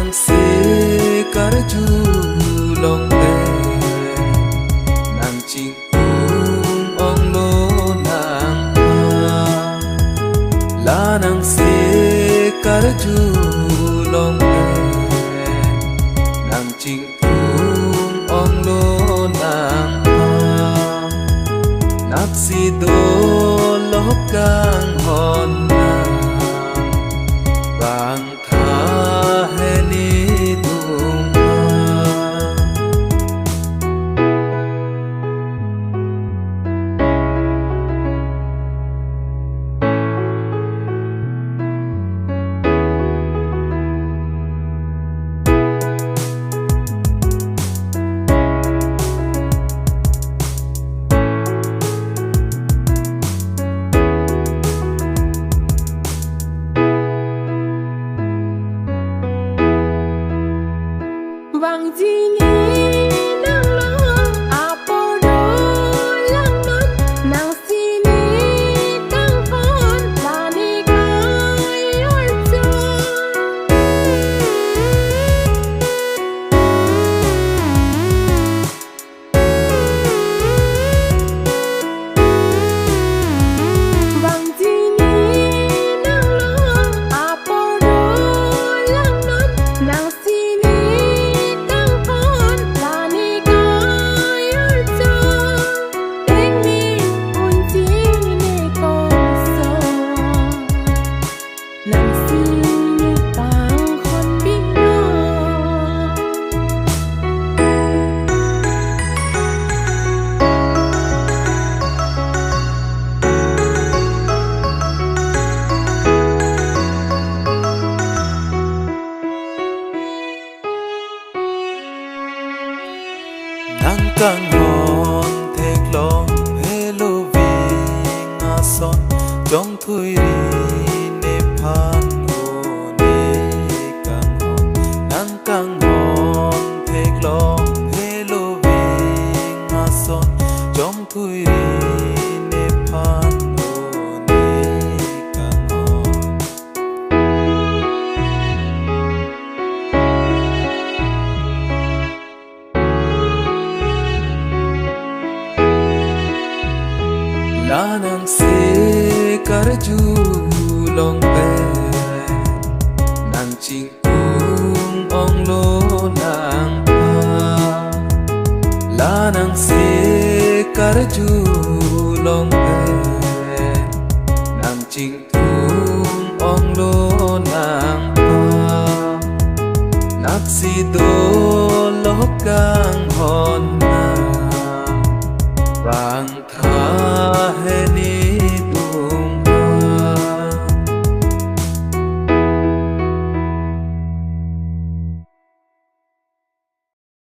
nang se karju long te nang ching ong lo nang la nang se karju long te nang ching ong lo nang nak si do lo kang hon bang tha he ni dung Vang di ni nang lo apo do lang not nang si ni tang phon la ni kai oi cho Vang di ni nang lo apo do lang not nang si ni nang kang hon thek long hello vi nga son jong thui ri ne phan ho ne kang hon nang kang hon thek long hello vi nga son jong thui ri ne phan ho ne kang hon la nang se karju long te nang ching ong lo nang la nang se karju long te nang ching ong lo nang nak si do lo kang hon na bang